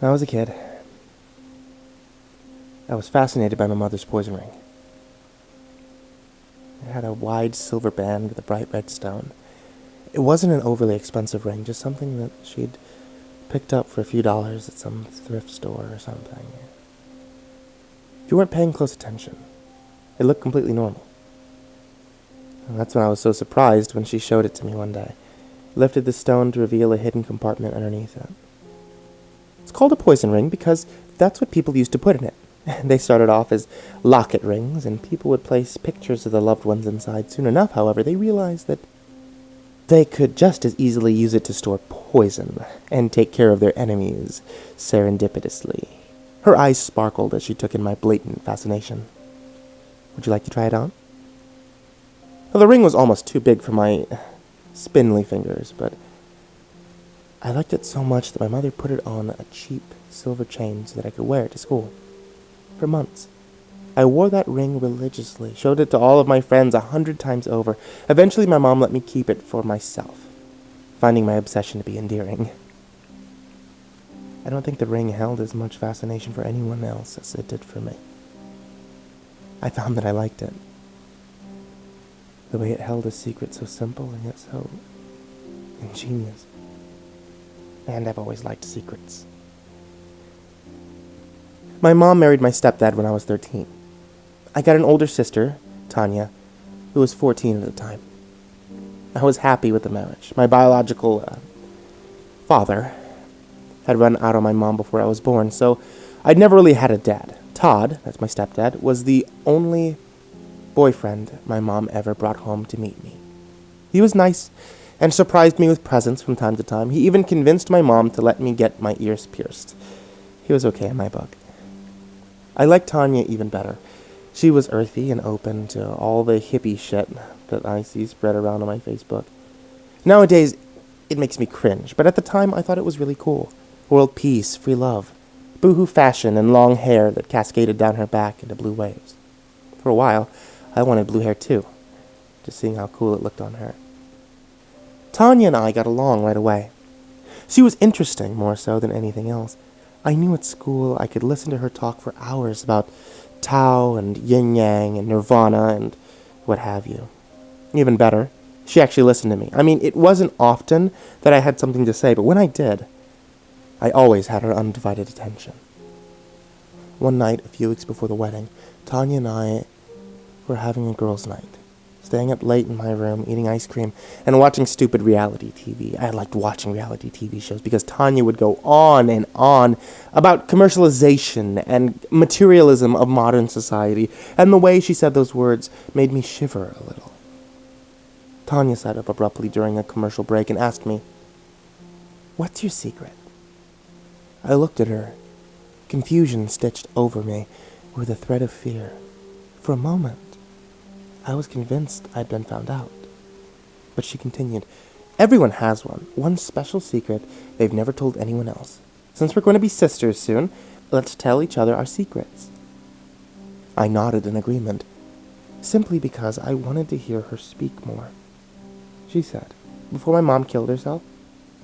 When I was a kid, I was fascinated by my mother's poison ring. It had a wide silver band with a bright red stone. It wasn't an overly expensive ring, just something that she'd picked up for a few dollars at some thrift store or something. If you weren't paying close attention, it looked completely normal. And that's when I was so surprised when she showed it to me one day. Lifted the stone to reveal a hidden compartment underneath it. It's called a poison ring because that's what people used to put in it. They started off as locket rings, and people would place pictures of their loved ones inside. Soon enough, however, they realized that they could just as easily use it to store poison and take care of their enemies serendipitously. Her eyes sparkled as she took in my blatant fascination. Would you like to try it on? Well, the ring was almost too big for my spindly fingers, but I liked it so much that my mother put it on a cheap silver chain so that I could wear it to school. For months, I wore that ring religiously, showed it to all of my friends 100 times over. Eventually, my mom let me keep it for myself, finding my obsession to be endearing. I don't think the ring held as much fascination for anyone else as it did for me. I found that I liked it. The way it held a secret so simple and yet so ingenious. And I've always liked secrets. My mom married my stepdad when I was 13. I got an older sister, Tanya, who was 14 at the time. I was happy with the marriage. My biological father had run out on my mom before I was born, so I'd never really had a dad. Todd, that's my stepdad, was the only boyfriend my mom ever brought home to meet me. He was nice and surprised me with presents from time to time. He even convinced my mom to let me get my ears pierced. He was okay in my book. I liked Tanya even better. She was earthy and open to all the hippie shit that I see spread around on my Facebook. Nowadays, it makes me cringe, but at the time I thought it was really cool. World peace, free love, boohoo fashion, and long hair that cascaded down her back into blue waves. For a while, I wanted blue hair too, just seeing how cool it looked on her. Tanya and I got along right away. She was interesting more so than anything else. I knew at school I could listen to her talk for hours about Tao and yin-yang and nirvana and what have you. Even better, she actually listened to me. I mean, it wasn't often that I had something to say, but when I did, I always had her undivided attention. One night, a few weeks before the wedding, Tanya and I were having a girls' night. Staying up late in my room, eating ice cream, and watching stupid reality TV. I liked watching reality TV shows because Tanya would go on and on about commercialization and materialism of modern society, and the way she said those words made me shiver a little. Tanya sat up abruptly during a commercial break and asked me, "What's your secret?" I looked at her, confusion stitched over me with a thread of fear. For a moment, I was convinced I'd been found out. But she continued, "Everyone has one special secret they've never told anyone else. Since we're going to be sisters soon, let's tell each other our secrets." I nodded in agreement, simply because I wanted to hear her speak more. She said, "Before my mom killed herself,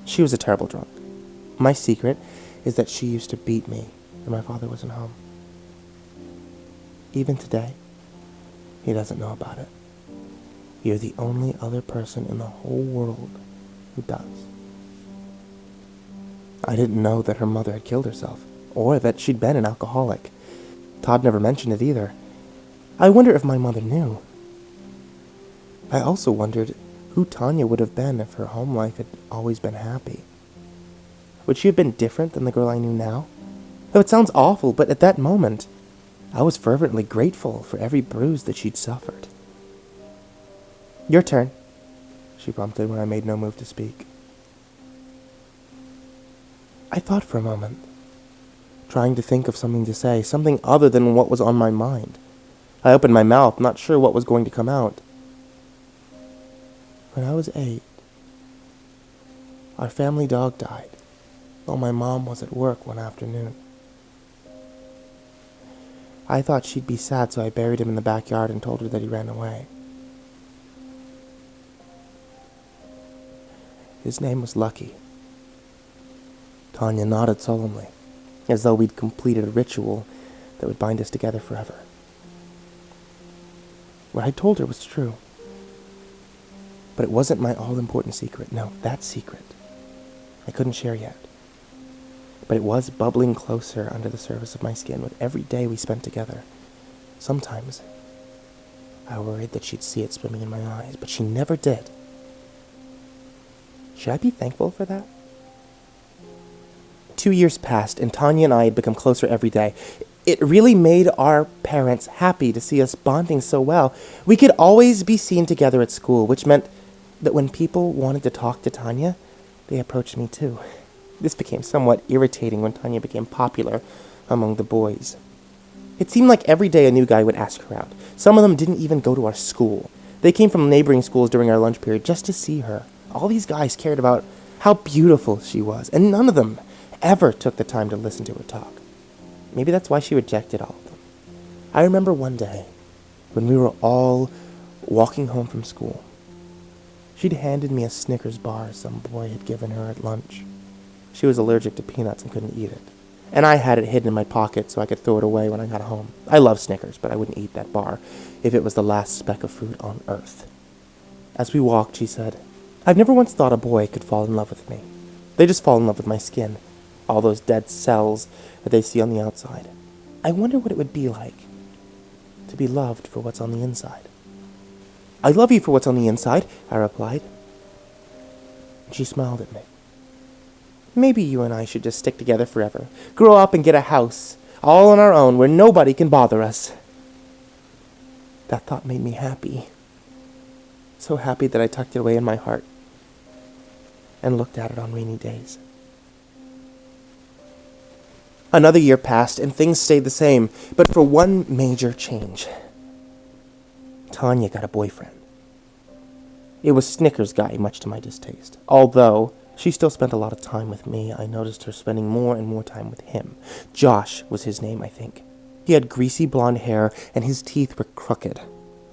she was a terrible drunk. My secret is that she used to beat me when my father wasn't home. Even today, he doesn't know about it. You're the only other person in the whole world who does." I didn't know that her mother had killed herself, or that she'd been an alcoholic. Todd never mentioned it either. I wonder if my mother knew. I also wondered who Tanya would have been if her home life had always been happy. Would she have been different than the girl I knew now? Though it sounds awful, but at that moment, I was fervently grateful for every bruise that she'd suffered. "Your turn," she prompted when I made no move to speak. I thought for a moment, trying to think of something to say, something other than what was on my mind. I opened my mouth, not sure what was going to come out. When I was 8, our family dog died while my mom was at work one afternoon. I thought she'd be sad, so I buried him in the backyard and told her that he ran away. His name was Lucky. Tanya nodded solemnly. as though we'd completed a ritual that would bind us together forever. What I told her was true. But it wasn't my all-important secret. No, that secret I couldn't share yet. But it was bubbling closer under the surface of my skin with every day we spent together. Sometimes I worried that she'd see it swimming in my eyes, but she never did. Should I be thankful for that? 2 years passed, and Tanya and I had become closer every day. It really made our parents happy to see us bonding so well. We could always be seen together at school, which meant that when people wanted to talk to Tanya, they approached me too. This became somewhat irritating when Tanya became popular among the boys. It seemed like every day a new guy would ask her out. Some of them didn't even go to our school. They came from neighboring schools during our lunch period just to see her. All these guys cared about how beautiful she was, and none of them ever took the time to listen to her talk. Maybe that's why she rejected all of them. I remember one day when we were all walking home from school. She'd handed me a Snickers bar some boy had given her at lunch. She was allergic to peanuts and couldn't eat it. And I had it hidden in my pocket so I could throw it away when I got home. I love Snickers, but I wouldn't eat that bar if it was the last speck of food on earth. As we walked, she said, "I've never once thought a boy could fall in love with me. They just fall in love with my skin. All those dead cells that they see on the outside. I wonder what it would be like to be loved for what's on the inside." "I love you for what's on the inside," I replied. She smiled at me. "Maybe you and I should just stick together forever. Grow up and get a house, all on our own, where nobody can bother us." That thought made me happy. So happy that I tucked it away in my heart and looked at it on rainy days. Another year passed, and things stayed the same, but for one major change. Tanya got a boyfriend. It was Snickers guy, much to my distaste. Although she still spent a lot of time with me, I noticed her spending more and more time with him. Josh was his name, I think. He had greasy blonde hair, and his teeth were crooked.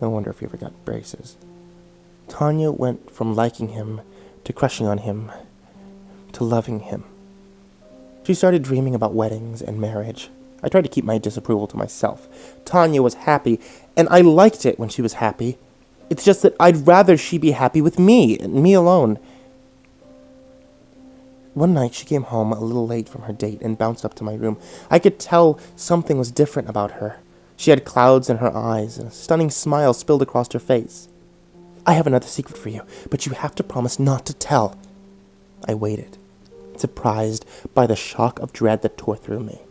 No wonder if he ever got braces. Tanya went from liking him to crushing on him to loving him. She started dreaming about weddings and marriage. I tried to keep my disapproval to myself. Tanya was happy, and I liked it when she was happy. It's just that I'd rather she be happy with me, and me alone. One night she came home a little late from her date and bounced up to my room. I could tell something was different about her. She had clouds in her eyes, and a stunning smile spilled across her face. "I have another secret for you, but you have to promise not to tell." I waited, surprised by the shock of dread that tore through me.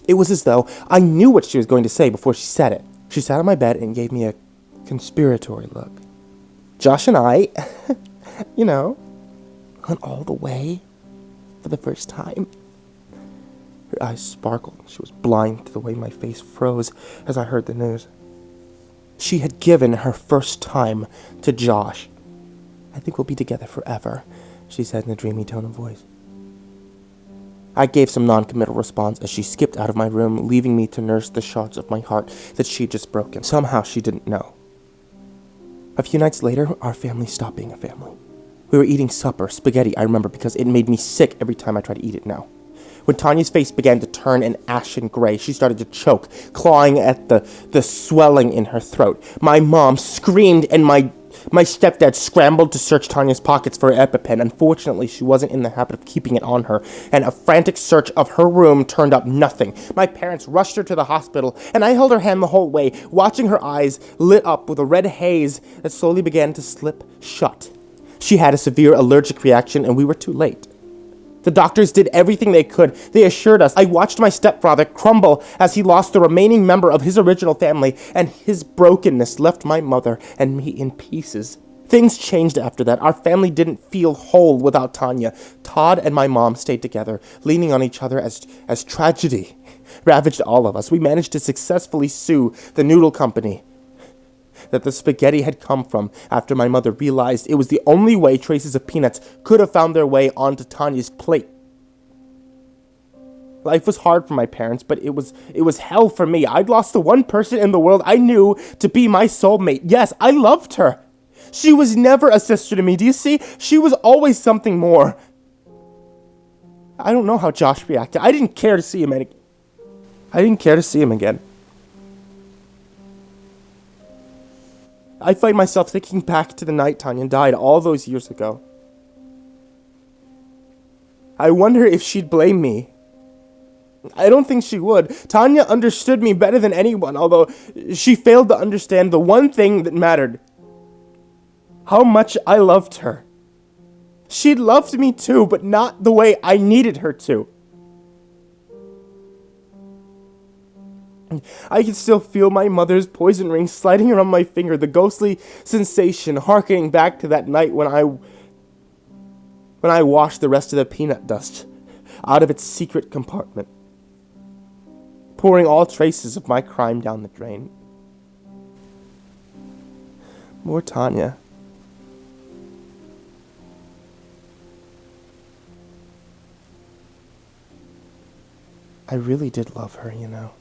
It was as though I knew what she was going to say before she said it. She sat on my bed and gave me a conspiratory look. "Josh and I, went all the way for the first time." Her eyes sparkled. She was blind to the way my face froze as I heard the news. She had given her first time to Josh. "I think we'll be together forever," she said in a dreamy tone of voice. I gave some non-committal response as she skipped out of my room, leaving me to nurse the shards of my heart that she'd just broken. Somehow she didn't know. A few nights later, our family stopped being a family. We were eating supper, spaghetti, I remember, because it made me sick every time I tried to eat it now. When Tanya's face began to turn an ashen gray, she started to choke, clawing at the swelling in her throat. My mom screamed, and my stepdad scrambled to search Tanya's pockets for her EpiPen. Unfortunately, she wasn't in the habit of keeping it on her, and a frantic search of her room turned up nothing. My parents rushed her to the hospital, and I held her hand the whole way, watching her eyes lit up with a red haze that slowly began to slip shut. She had a severe allergic reaction, and we were too late. The doctors did everything they could. They assured us. I watched my stepfather crumble as he lost the remaining member of his original family, and his brokenness left my mother and me in pieces. Things changed after that. Our family didn't feel whole without Tanya. Todd and my mom stayed together, leaning on each other as tragedy ravaged all of us. We managed to successfully sue the noodle company that the spaghetti had come from after my mother realized it was the only way traces of peanuts could have found their way onto Tanya's plate. Life was hard for my parents, but it was hell for me. I'd lost the one person in the world I knew to be my soulmate. Yes, I loved her. She was never a sister to me, do you see? She was always something more. I don't know how Josh reacted. I didn't care to see him again. I find myself thinking back to the night Tanya died all those years ago. I wonder if she'd blame me. I don't think she would. Tanya understood me better than anyone, although she failed to understand the one thing that mattered. How much I loved her. She'd loved me too, but not the way I needed her to. I can still feel my mother's poison ring sliding around my finger, the ghostly sensation harkening back to that night when I washed the rest of the peanut dust out of its secret compartment, pouring all traces of my crime down the drain. More Tanya. I really did love her, you know.